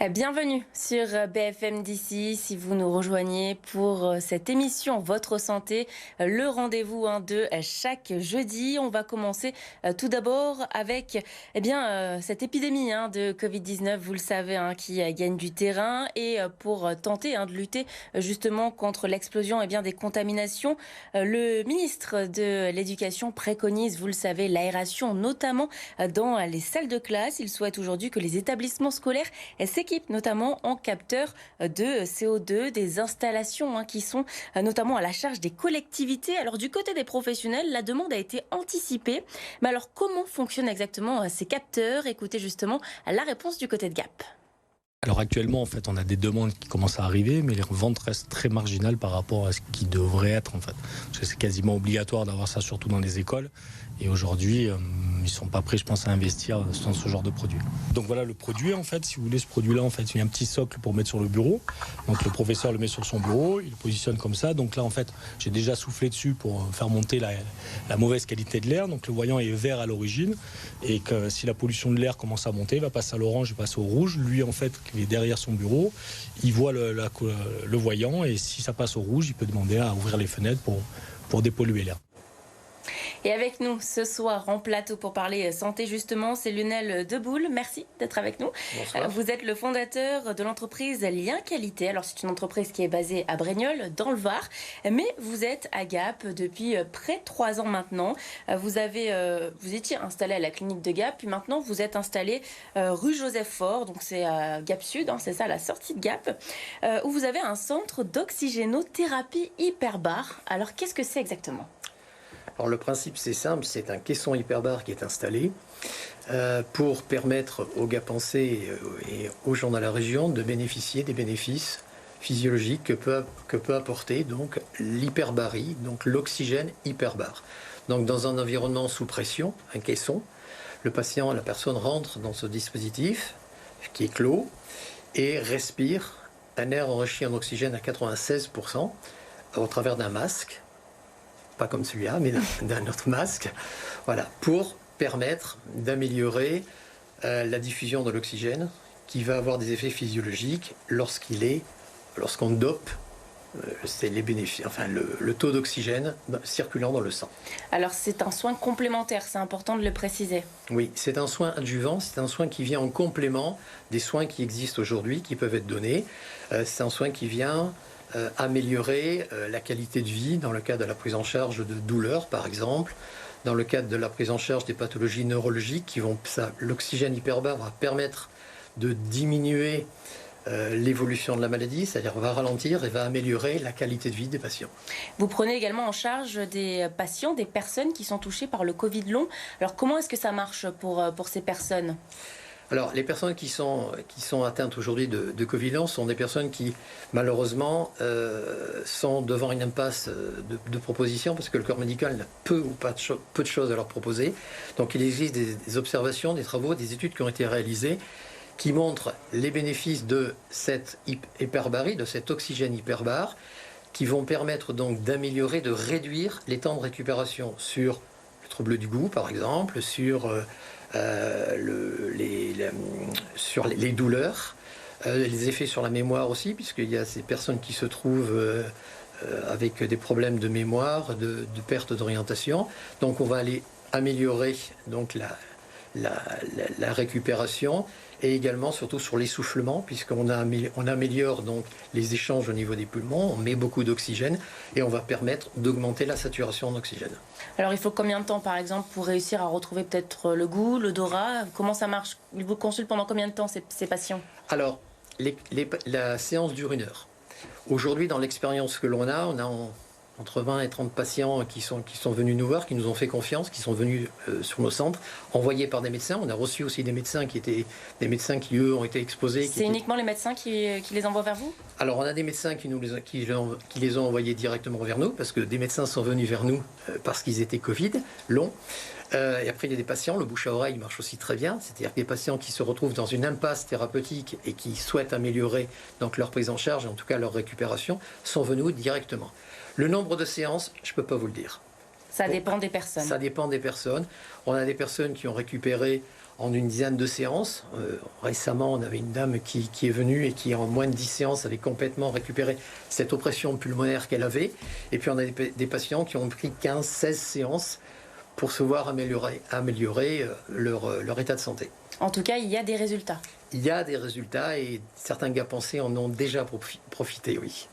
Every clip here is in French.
Bienvenue sur BFM d'ici, si vous nous rejoignez pour cette émission Votre Santé, le rendez-vous de chaque jeudi. On va commencer tout d'abord avec cette épidémie de Covid-19, vous le savez, qui gagne du terrain. Et pour tenter de lutter justement contre l'explosion des contaminations, le ministre de l'Éducation préconise, vous le savez, l'aération, notamment dans les salles de classe. Il souhaite aujourd'hui que les établissements scolaires s'équipent notamment en capteurs de CO2, des installations qui sont notamment à la charge des collectivités. Alors du côté des professionnels, la demande a été anticipée. Mais alors comment fonctionnent exactement ces capteurs? Écoutez justement la réponse du côté de Gap. Alors actuellement, en fait, on a des demandes qui commencent à arriver, mais les ventes restent très marginales par rapport à ce qui devrait être, en fait. Parce que c'est quasiment obligatoire d'avoir ça, surtout dans les écoles. Et aujourd'hui, ils ne sont pas prêts, je pense, à investir dans ce genre de produit. Donc voilà, le produit, en fait, si vous voulez, ce produit-là, en fait, il y a un petit socle pour mettre sur le bureau. Donc le professeur le met sur son bureau, il le positionne comme ça. Donc là, en fait, j'ai déjà soufflé dessus pour faire monter la mauvaise qualité de l'air. Donc le voyant est vert à l'origine. Et que si la pollution de l'air commence à monter, il va passer à l'orange, il va passer au rouge. Lui, en fait, qui est derrière son bureau, il voit le voyant. Et si ça passe au rouge, il peut demander à ouvrir les fenêtres pour dépolluer l'air. Et avec nous ce soir en plateau pour parler santé justement, c'est Lionel Deboul. Merci d'être avec nous. Bonsoir. Vous êtes le fondateur de l'entreprise Lien Qualité. Alors c'est une entreprise qui est basée à Brignoles dans le Var, mais vous êtes à Gap depuis près de 3 ans maintenant. Vous étiez installé à la clinique de Gap, puis maintenant vous êtes installé rue Joseph Faure, donc c'est à Gap Sud, c'est ça, la sortie de Gap, où vous avez un centre d'oxygénothérapie hyperbare. Alors qu'est-ce que c'est exactement ? Alors le principe c'est simple, c'est un caisson hyperbare qui est installé pour permettre aux Gapençais et aux gens dans la région de bénéficier des bénéfices physiologiques que peut apporter donc l'hyperbarie, donc l'oxygène hyperbare. Donc dans un environnement sous pression, un caisson, la personne rentre dans ce dispositif qui est clos et respire un air enrichi en oxygène à 96% au travers d'un masque. Pas comme celui-là, mais d'un autre masque, voilà, pour permettre d'améliorer la diffusion de l'oxygène qui va avoir des effets physiologiques lorsqu'on dope le taux d'oxygène circulant dans le sang. Alors c'est un soin complémentaire, c'est important de le préciser. Oui, c'est un soin adjuvant, c'est un soin qui vient en complément des soins qui existent aujourd'hui, qui peuvent être donnés. C'est un soin qui vient améliorer la qualité de vie dans le cadre de la prise en charge de douleurs, par exemple, dans le cadre de la prise en charge des pathologies neurologiques l'oxygène hyperbare va permettre de diminuer l'évolution de la maladie, c'est-à-dire va ralentir et va améliorer la qualité de vie des patients. Vous prenez également en charge des patients, des personnes qui sont touchées par le Covid long. Alors comment est-ce que ça marche pour ces personnes ? Alors, les personnes qui sont atteintes aujourd'hui de Covid long sont des personnes qui, malheureusement, sont devant une impasse de propositions parce que le corps médical n'a peu de choses à leur proposer. Donc, il existe des observations, des travaux, des études qui ont été réalisées qui montrent les bénéfices de cette hyperbarie, de cet oxygène hyperbare, qui vont permettre donc d'améliorer, de réduire les temps de récupération sur le trouble du goût, par exemple, sur les douleurs, les effets sur la mémoire aussi, puisqu'il y a ces personnes qui se trouvent avec des problèmes de mémoire, de perte d'orientation. Donc on va aller améliorer donc la récupération et également surtout sur l'essoufflement, puisqu'on améliore donc les échanges au niveau des poumons, on met beaucoup d'oxygène et on va permettre d'augmenter la saturation en oxygène. Alors il faut combien de temps par exemple pour réussir à retrouver peut-être le goût, l'odorat? Comment ça marche? Ils vous consultent pendant combien de temps ces patients? Alors la séance dure 1 heure. Aujourd'hui, dans l'expérience que l'on a, entre 20 et 30 patients qui sont venus nous voir, qui nous ont fait confiance, qui sont venus sur nos centres, envoyés par des médecins. On a reçu aussi des médecins qui eux ont été exposés. C'est uniquement les médecins qui les envoient vers vous? Alors on a des médecins qui les ont envoyés directement vers nous, parce que des médecins sont venus vers nous parce qu'ils étaient Covid long. Et après il y a des patients, le bouche à oreille marche aussi très bien, c'est-à-dire des patients qui se retrouvent dans une impasse thérapeutique et qui souhaitent améliorer donc leur prise en charge, en tout cas leur récupération, sont venus directement. Le nombre de séances, je ne peux pas vous le dire. Ça dépend des personnes. Ça dépend des personnes. On a des personnes qui ont récupéré en une dizaine de séances. Récemment, on avait une dame qui est venue et qui, en moins de 10 séances, avait complètement récupéré cette oppression pulmonaire qu'elle avait. Et puis, on a des patients qui ont pris 15-16 séances pour se voir améliorer leur état de santé. En tout cas, il y a des résultats. Il y a des résultats et certains gars-pensés en ont déjà profité, oui.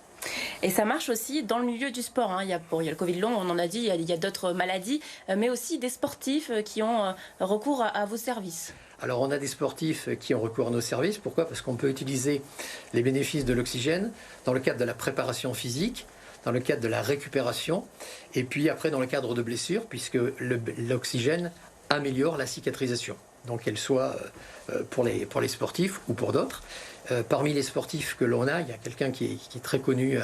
Et ça marche aussi dans le milieu du sport. Hein. Il y a le Covid long, on en a dit, il y a d'autres maladies, mais aussi des sportifs qui ont recours à vos services. Alors on a des sportifs qui ont recours à nos services. Pourquoi ? Parce qu'on peut utiliser les bénéfices de l'oxygène dans le cadre de la préparation physique, dans le cadre de la récupération, et puis après dans le cadre de blessures, puisque l'oxygène améliore la cicatrisation. Donc qu'elle soit pour les sportifs ou pour d'autres. Parmi les sportifs que l'on a, il y a quelqu'un qui est très connu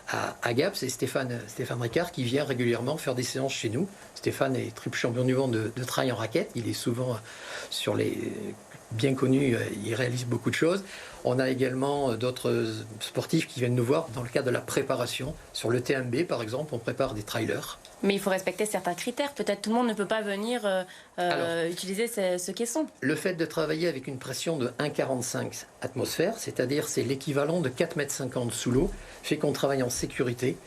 à Gap, c'est Stéphane Ricard, qui vient régulièrement faire des séances chez nous. Stéphane est triple champion du monde de trail en raquette. Il est souvent sur les bien connu, il réalise beaucoup de choses. On a également d'autres sportifs qui viennent nous voir dans le cadre de la préparation. Sur le TMB, par exemple, on prépare des trailers. Mais il faut respecter certains critères. Peut-être tout le monde ne peut pas venir utiliser ce caisson. Le fait de travailler avec une pression de 1,45 atmosphères, c'est-à-dire c'est l'équivalent de 4,50 m sous l'eau, fait qu'on travaille en sécurité,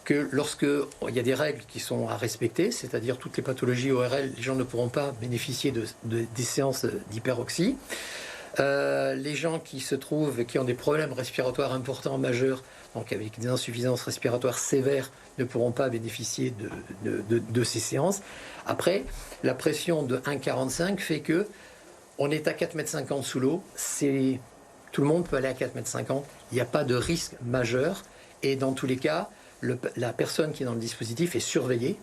que lorsqu'il y a des règles qui sont à respecter, c'est-à-dire toutes les pathologies ORL, les gens ne pourront pas bénéficier des séances d'hyperoxie. Les gens qui ont des problèmes respiratoires importants, majeurs, donc avec des insuffisances respiratoires sévères, ne pourront pas bénéficier de ces séances. Après, la pression de 1,45 fait que on est à 4,50 m sous l'eau. Tout le monde peut aller à 4,50 m. Il n'y a pas de risque majeur. Et dans tous les cas, la personne qui est dans le dispositif est surveillée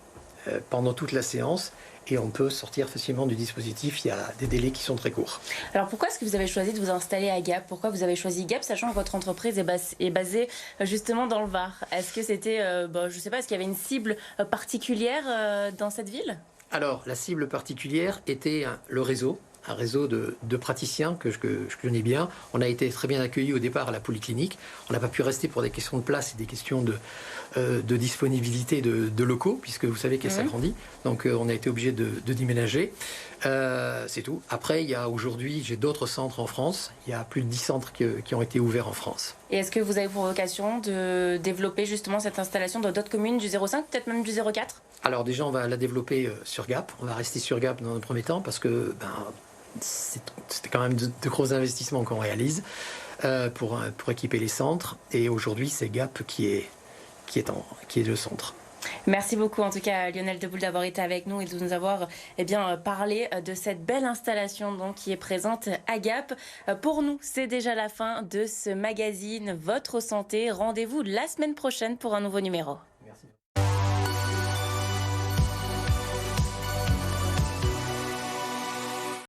pendant toute la séance et on peut sortir facilement du dispositif. Il y a des délais qui sont très courts. Alors pourquoi est-ce que vous avez choisi de vous installer à Gap ? Pourquoi vous avez choisi Gap, sachant que votre entreprise est basée justement dans le Var ? Est-ce que c'était, je ne sais pas, est-ce qu'il y avait une cible particulière dans cette ville ? Alors la cible particulière était le réseau. Un réseau de praticiens que je connais bien. On a été très bien accueillis au départ à la polyclinique. On n'a pas pu rester pour des questions de place et des questions de disponibilité de locaux, puisque vous savez qu'elle s'agrandit. Donc on a été obligé de déménager. C'est tout. Après, aujourd'hui, j'ai d'autres centres en France. Il y a plus de 10 centres qui ont été ouverts en France. Et est-ce que vous avez pour vocation de développer justement cette installation dans d'autres communes du 05, peut-être même du 04 ? Alors déjà, on va la développer sur Gap. On va rester sur Gap dans un premier temps parce que c'était quand même de gros investissements qu'on réalise pour équiper les centres. Et aujourd'hui, c'est Gap qui est le centre. Merci beaucoup en tout cas Lionel Deboul d'avoir été avec nous et de nous avoir parlé de cette belle installation donc, qui est présente à Gap. Pour nous, c'est déjà la fin de ce magazine Votre Santé. Rendez-vous la semaine prochaine pour un nouveau numéro.